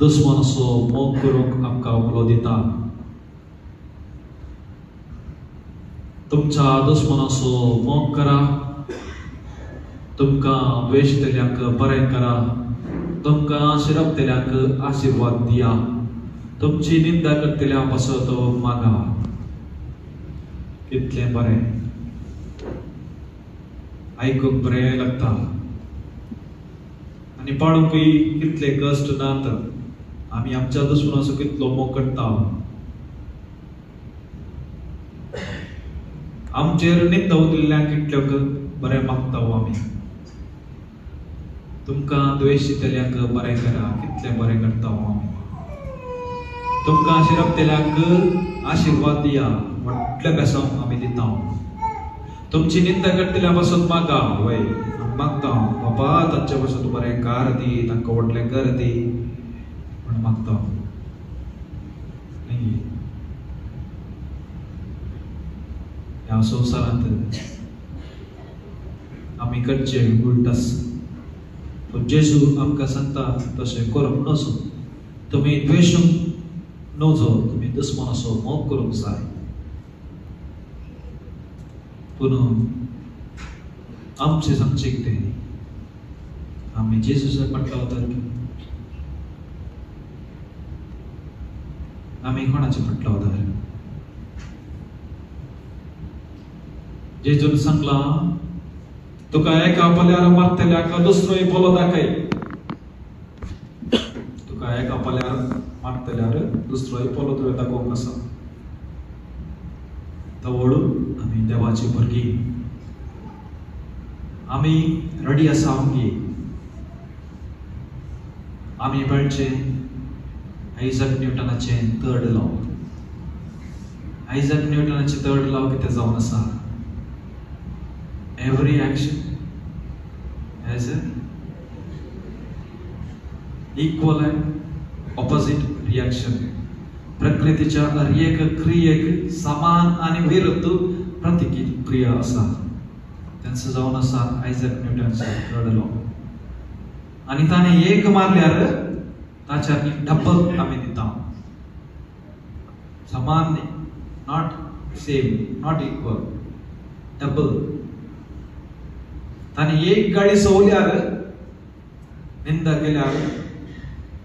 दुस्मन असो मोग करूंक आमकां उलो दिता. तुमच्या दुस्मनाचो मोग करा, तुमकां द्वेषितल्यांक बरें करा, तुमकां शिरपतल्यांक आशीर्वाद दिया, तुमची निंदा करतल्या पासत मागा. कितलें बरें, आयकूंक बरें लागता आनी पळोवंकूय कितले कश्ट नात. आमी आमच्या दुस्मनाचो कितलो मोग करता, आमचेर निंदा उदिल्ल्यांक कितल्यो बरें मागता आमी. तुमकां द्वेषितल्यांक बरें करा, कितलें बरें करता आमी. तुमकां शिरपतल्यांक आशीर्वाद दिया, व्हडले बेसांव आमी दिता. तुमची निंदा करतल्या पासून मागा, वय मागता बाबा तांचे पासून बरें कार दी, तांकां व्हडलें घर दी म्हण मागता. ह्या संवसारांत आमी करचें उलट आसा. पूण जेजू आमकां सांगता तशें करूंक नजो. तुमी द्वेषूंक नजो, तुमी दुस्मनाचो मोग करूंक जाय. पूण आमचें सांगचें कितें, आमी जेजूच्या फाटलो वतात की आमी कोणाच्या फाटलो वतात. जेजून सांगलां तुका एका पल्यार मारतल्याक दुसरोय पोलो दाखय. तुका एका पल्यार मारतल्यार दुसरोय पोलो तुवें दाखोवंक आसा. तवळू आमी देवाची भुरगीं, आमी रेडी आसा आमगे. आमी मेळचें आयझॅक न्यूटनाचें थर्ड लॉ. आयझॅक न्यूटनाचें थर्ड लॉ कितें जावन आसा, every action has an equal and opposite reaction. प्रकृतीच्या हर एक क्रियेक समान आणि विरुद्ध प्रतिक्रिया आसा. तांचं जावन आसा आयझॅक न्यूटनचो थर्ड लॉ. आणि ताणे एक मारल्यार ताच्यार डबल आमी दिता. समान न्ही, not same, not equal, double. ताणे एक गाडी सवल्यार, निंदा केल्यार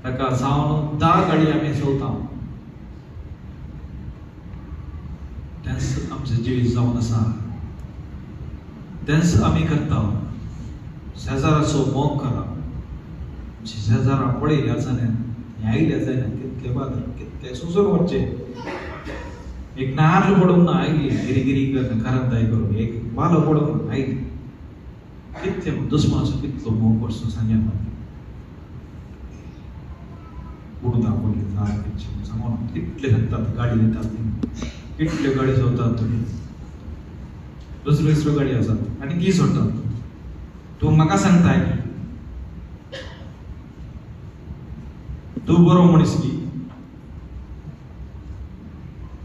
ताका जावन 10 गाडी आमी सवता. तेंच आमचें जिवीत जावन आसा. तेंच आमी करता. शेजाराचो मोग करा. शेजारा पळयल्या जाल्यार आयल्या जाल्यार कितले बादर, कितले सुसून वचचे. एक नारळ पडून ना आयली, गिरी करताय करून एक वालो पडून आयली. कितले दुस्मनाचो कितलो मोग करचो सांगया म्हाका. उडता पडले झाड सांगून कितले सांगतात गाडी दितात, कितल्यो गाडी सोडतात तुमी. दुसऱ्यो गाडी आसात आनी ती सोडटात. तूं म्हाका सांगताय तूं बरो मनीस की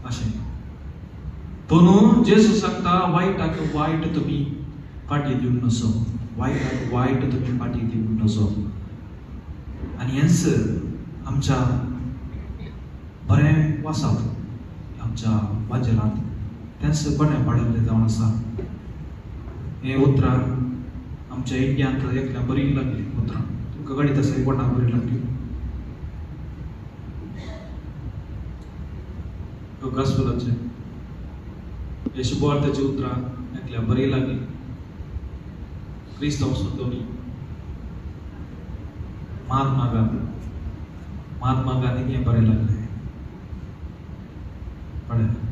अशें. पूण जेजू सांगता वायटाक वायट तुमी फाटी दिवंक नजो. वायटाक वायट तुमी फाटी दिवंक नजो. आनी हेंच आमच्या बरें वासांत, आमच्या बाजरांत तेंच बरें पडलें जावन आसा. हें उतरां आमच्या इंडियांत एकल्या बरी लागली. उतरां तुमकां गाडी तसली कोणाक बरी लागली. गॉस्पेलाचें येशूबार्ताची उतरां एकल्या बरी लागली. क्रिस्तांव सुद्दां महात्मा गांधीक हें बरें लागलें.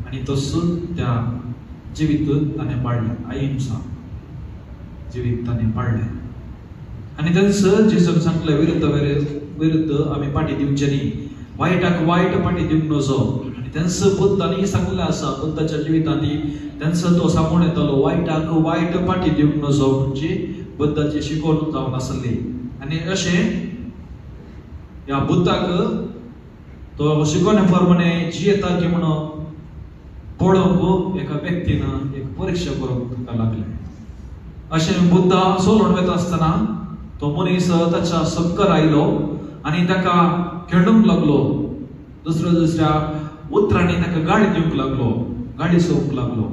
आनी तसून त्या जिवीत ताणें पाळलें. अहिंसा जिवीत ताणें पाळलें. आनी थंयसर जेजून सांगलें विरुद्ध आमी फाटी दिवचें न्ही. वायटाक वायट फाटी दिवंक नजो. आनी थंयसर बुद्धांनी सांगलें आसा, बुद्धाच्या जिवितांनी थंयसर तो सांगून येतालो वायटाक वायट फाटी दिवंक नजो. म्हणजे बुद्धाची शिकवण जावन आसली. आनी अशें ह्या बुद्धाक तो शिकवणे प्रमाणे जियेता की म्हणून पळोवंक एका व्यक्तीन एक परीक्षा करूंक ताका लागलें. अशें बुद्धा सोलून वता आसतना तो मनीस ताच्या सकयल आयलो आनी ताका खेळूंक लागलो, दुसऱ्या उतरांनी ताका गाडी दिवंक लागलो, गाडी चोवंक लागलो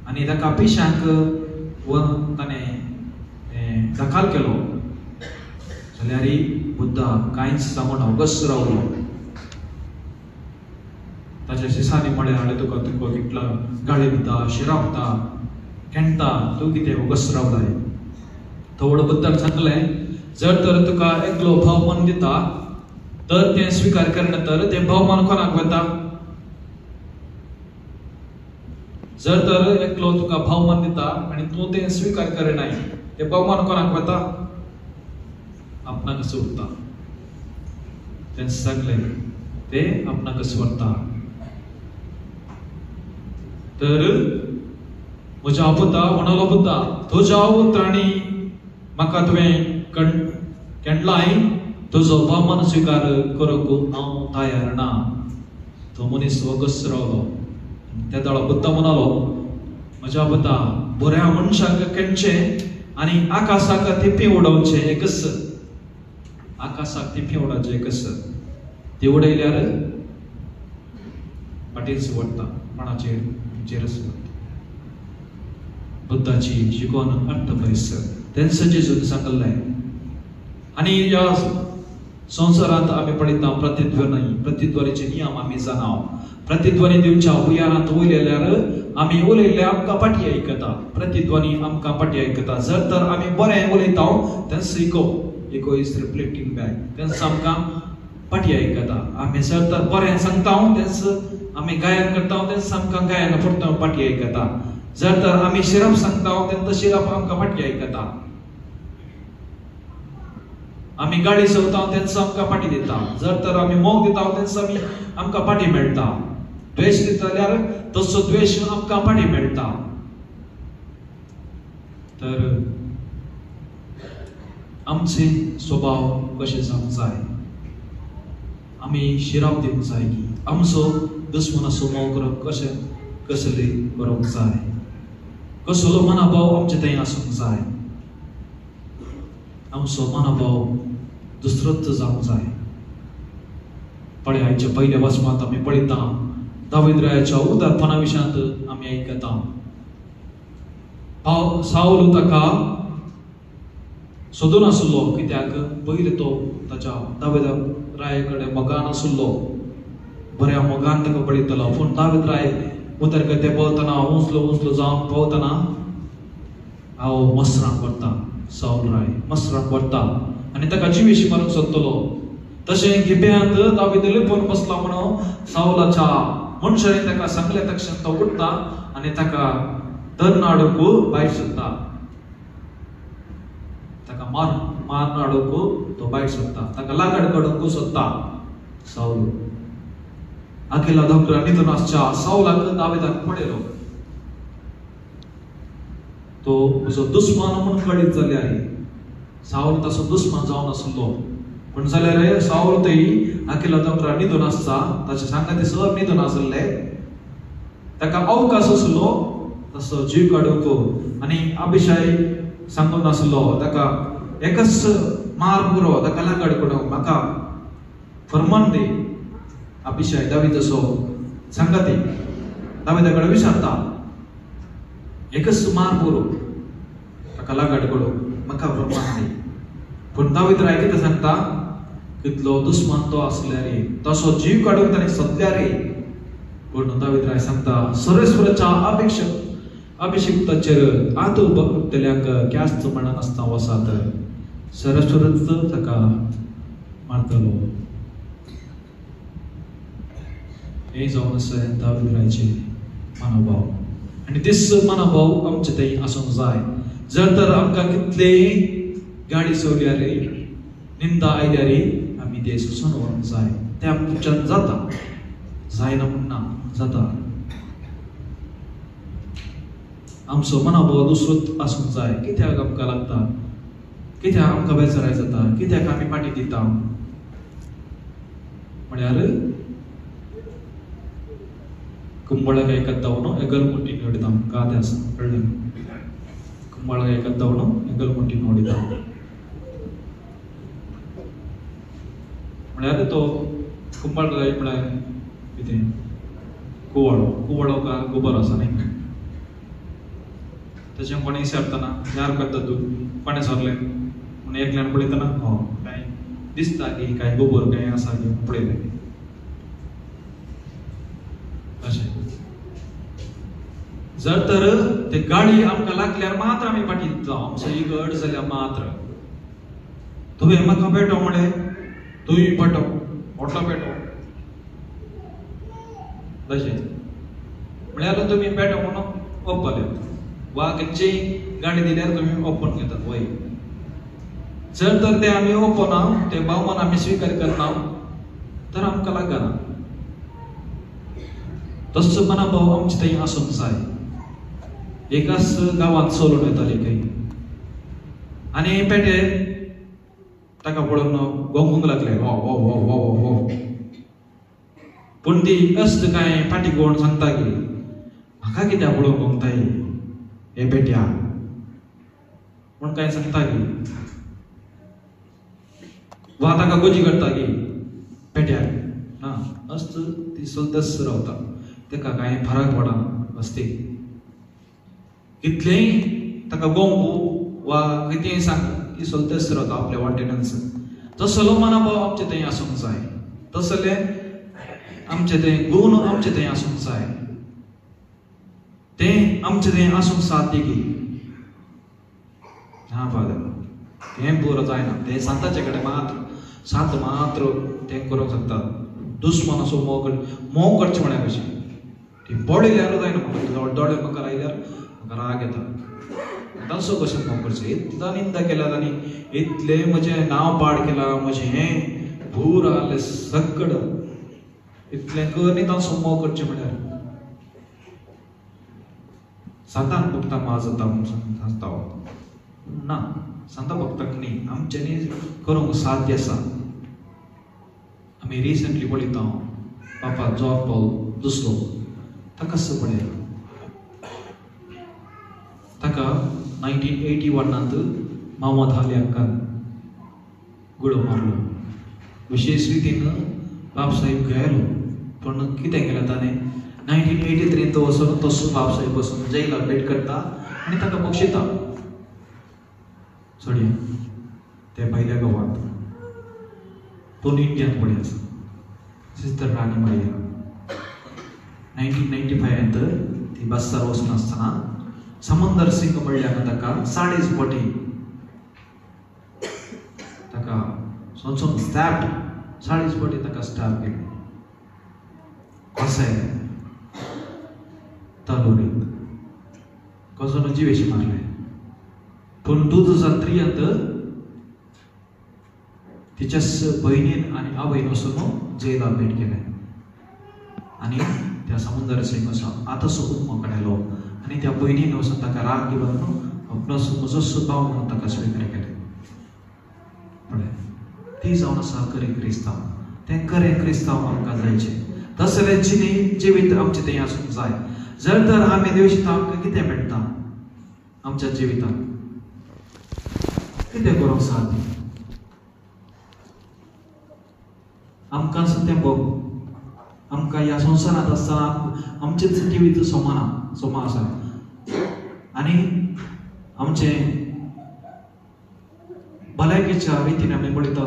आनी ताका पिश्यांक ताणें दाखल केलो. जाल्यार बुद्धा कांयच सांगून अवगस रावलो. ताच्या शिसांनी म्हळें हांवें तुका कितलो गाळी दिता, शिरावता, खेळटा, तूं कितें अवगस रावलाय. थोडं बुद्धाक सांगलें, जर तर तुका एकलो भोवमान दिता तर तें स्वीकार करना तर तें भोवमान कोणाक वता? जर तर एकलो तुका भोवमान दिता आनी तूं तें स्वीकार करनाय, तें भोवमान कोणाक वता? आपणाकच उरता. तें सांगलें तें आपणाकच वता. तर म्हज्या बुद्धा म्हणलो, बुद्धा तुज्या उतरांनी म्हाका तुवें केणलाय, तुजो भोवमान स्वीकार करूंक हांव तयार ना. तो मनीस वगस रावलो. त्या दळा बुद्धा म्हणालो, म्हज्या बुद्धा बऱ्या मनशाक केणचे आनी आकाशाक तिपी उडोवचे एकच. आकाशाक तिपी उडोवचे एकच. ती उडयल्यार फाटीच वडटा, मनाचेरच वडटा. बुद्धाची शिकवण अर्थ परिसर तेंच जेजून सांगलें. आनी ह्या संवसारांत आमी पळयता प्रतिध्वनीचे नियम आमी जाणाव. प्रतिध्वनी दिवच्या उयारांत उलयल्यार आमी उलयल्ले आमकां पाटी आयकता. प्रतिध्वनी आमकां पाटी आयकता. जर तर आमी बरें उलयता तेंच इको इज रिफ्लेक्टिंग बॅक, तेंच आमकां पाटी आयकता. आमी जर तर बरें सांगता तेंच आमी गायन करता, तेंच आमकां गायन परतो पाटी आयकता. जर तर आमी शिरप सांगता तेन्ना शिरप आमकां पाटी आयकता. आमी गाडी चोवता तेन्ना आमकां पाटी दिता. जर तर आमी मोग दिता तेन्ना आमकां पाटी मेळटा. द्वेश दिता जाल्यार तसो द्वेश आमकां पाटी मेळटा. तर आमचे स्वभाव कशे जावंक जाय? आमी शिराप दिवंक जाय की आमचो दुश्मनाचो मोग करप कसले करूंक जाय? कसलो मनोभाव आमचे थंय आसूंक जाय? आमचो मनोभाव दुसरोच जावंक जाय. पळयाच्या पयल्या वचपांत आमी पळयता दावीद रायाच्या उदारपणा विशयांत आमी आयकता. साऊल ताका सोदून आसलो, कित्याक पयलीं तो ताच्या दावीद राया कडेन मोगान आसलो. बऱ्या मोगान ताका पळयतलो. पूण दावीद राय उदरगते पळयतना उंचलो जावन पळयतना हांव मसराक व्हरता. साऊल राय मसराक व्हरता आनी ताका जिवेशी मारूंक सोदतलो. तशें गिब्यांत दावीद लिपून बसला म्हणून साऊलाच्या मनशांनी ताका सांगले तक्षण तो उठता आनी ताका धरून हाडूंक भायर सरता. ताका मारून हाडूंक तो भायर सरता. ताका लागड काडूंक सोदता साऊल. अखिला दोंगरा न्हिदून आसच्या साऊलाक दावीदाक पळयलो. तो तुजो दुस्मान म्हूण कळीत जाल्यार साऊल तसो दुस्मान जावन आसलो. पूण जाल्यार साऊल थंय अखिला दोंगरा न्हिदून आसता. ताचे सांगाती सर न्हिदून आसले. ताका अवकाश आसलो तसो जीव काडूंक आनी अभिषय सांगून आसलो ताका एकच मार पुरो ताका लागड काडूंक म्हाका फर्मान दे. अभिषय दावीद असो सांगाती दावीदा कडेन विचारता एकच मार पुरो ताका लागड काडूंक म्हाका फर्मान दे. पूण दावीद राय कितें सांगता, कितलो दुस्मान तो आसल्यार तसो जीव काडूंक ताणें सोदल्यार. पूण दावीद राय सांगता सर्वेश्वराच्या अभिषिक्ताचेर आदू भक्तल्यांक क्यास्त म्हणा नासता वसात. सर्वेश्वरच ताका मारतलो. हे जावन आसा दावीद रायचे मनोभाव. आनी दिस मनोभाव आमचे थंय आसूंक जाय. जर तर आमकां कितलेय गाडी चोवल्यार निंदा आयल्यार आमी ते सुसून व्हरूंक जाय. तें आमच्यान जाता, जायना म्हणना, जाता. आमचो मनोभाव दुसरोच आसूंक जाय. कित्याक आमकां लागता, कित्याक आमकां बेजाराय जाता, कित्याक आमी पाटी दिता म्हळ्यार कुंबळाक एकद्दावनो एगलमुट्टी नोडिदां गादे आसा कळ्ळें. कुंबळाक एकद्दावनो एगलमुट्टी नोडिदां म्हळ्यार तो कुंभार म्हळ्यार कितें कुवाळो का गोबर आसा न्ही तशें कोणें विचारतना यार करता तूं कोणें सरलें म्हणून एकल्यान पळयतना काय दिसता की काय गोबर काय आसा की पळयलें अशें जर तर ते गाडी आमकां लागल्यार मात्र आमी पाठीत जावं आमचो इगड जाल्यार मात्र तुवें म्हाका पेटो म्हळें तूंय पेटो मोठो पेटो तशें म्हळ्यार तुमी पेटो म्हणून ओपले वा खंयची गाडी दिल्यार तुमी ओपन घेतात वय जर तर ते आमी ओपना ते भावमान आमी स्वीकार करना तर आमकां लागना तसो मनाभाव आमचे थंय आसूंक जाय एकाच गांवांत चलून येताली खंय आनी पेटे ताका पळोवन गोंगूंक लागले वो वो वो वो वो वो पूण ती अस्त काय फाटी कोण सांगता की म्हाका कित्याक पळोवन गोंगताय हे पेट्या म्हूण काय सांगता की वा ताका गोजी करता की पेट्याक ना अस्त ती सदस रावता तेका कांय फरक पडना असते कितलेंय ताका गोंगू वा कितेंय सांग ती सदस रावता आपल्या वाटेनच तसलो मनाभाव आमचे थंय आसूंक जाय तसले आमचे ते गुण आमचे थंय आसूंक जाय ते आमचे थंय आसूंक साध्य की हा फादर हें पुरो जायना ते सांताचे कडेन मात्र ते करूंक शकतात दुस्मान असो मोव करचे म्हळ्यार कशें ती पळयल्यार जायना म्हाका दोळे म्हाका लायल्यार म्हाका राग येता तसो कशें मोव करचें इतलो निंदा केल्या तांणी इतलें म्हजें नांव पाड केलां म्हजें हें भूर आसलें सकड इतलें कर तसो मोव करचें म्हळ्यार सांतान भक्तां माज जाता म्हूण सांगता ना सांता भक्तांक न्ही आमच्यांनी करूंक साध्य आसा आमी रिसंटली पळयता बापा जॉन पॉल दुसरो ताकाच पळयला ताका 1981 मोहम्मद अली हांकां गुळो मारलो विशेष रितीन बाबसाहेब गेलो पूण कितें केलें ताणें 1983 तो वचून तसो बाबसाहेब वचून जैलाक भेट करता आनी ताका बक्षिता सोडया ते भायल्या गांवांत पूण इंडियान पळय आसा सिस्टर राणी मारिया 1995 ती बसार वचून आसतना समंदर सिंग म्हणल्यार ताका 40 फावटी ताका सोंसून स्टॅब 40 फावटी ताका स्टॅब केले कशें तलवारीत कसो जिवेशी मारले पूण 2003 तिच्या बहिणीन आनी आवयन वचून जैलाक भेट केले आनी त्या समुंदर सिंग वचून आतां सोदून मोकळेलो आनी त्या बहिणीन वचून ताका राग दिलो आपलो म्हजो भाव म्हणून ताका स्विकार केले पळय ती जावन आसा खरें क्रिस्तांव तें खरें क्रिस्तांव आमकां जायचे तसलें जिवीत आमचें थंय आसूंक जाय जर तर आमी देवशिता आमकां कितें मेळटा आमच्या जिवितांत कितें करूंक साध्य आमकां सद्या बघ आमकां ह्या संवसारांत आसतना आमचें जिवीत सोमा आसा आनी आमचें भलायकेच्या रितीन आमी पळयता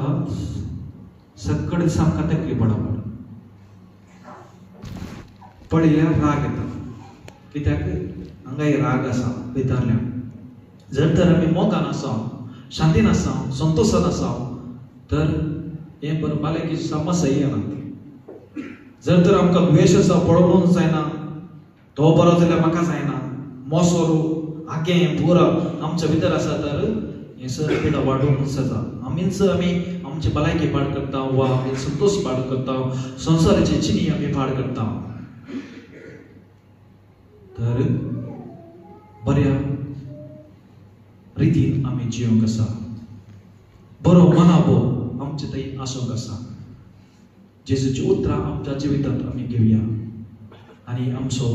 सकड दिसा आमकां तकली पडप पळयल्यार राग येता कित्याक हांगाय राग आसा भितरल्यान जर तर आमी मोगान आसा शांतीन आसा संतोशान आसा तर हें बरें भलायकेची समस्या येना जर तर आमकां द्वेश आसा पळोवंक जायना तो बरो जाल्यार म्हाका जायना मोसोरू आखें पुरो आमच्या भितर आसा तर हें सर पिडा वाडूंक जाता आमीच आमी आमची भलायकी पाड करता वा आमी संतोश पाड करता संवसाराची चिनी आमी पाड करता तर बऱ्या रितीन आमी जिवंक आसा बरो मनाबो आमचे थंय आसूंक आसा जेजूची उतरां आमच्या जिवितांत आमी घेवया आनी आमचो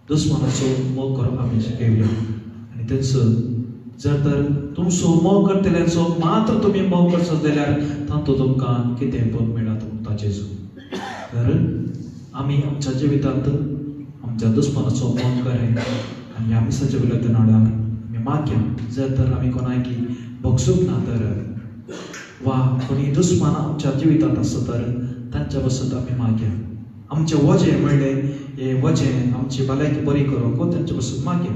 दुस्मानाचो मोग करप आमी घेवया आनी थंयसर जर तर तुमचो मोग करतल्यांचो मात्र तुम्ही मोग करचो जाल्यार तातूंत तुमकां कितें पण मेळत म्हणटा जेजू. तर आमी आमच्या जिवितांत आमच्या दुस्मनाचो मोग करें आनी आमी सच्या वयल्या नोड्याक आमी मागया. जर तर आमी कोणाकी भोगसूंक ना तर वा कोणी दुस्मान आमच्या जिवितांत आसा तर तांच्या बसत आमी मागया. आमचें वजें म्हणलें हे वजें आमची भलायकी बरी करूंक तांचे बसत मागया.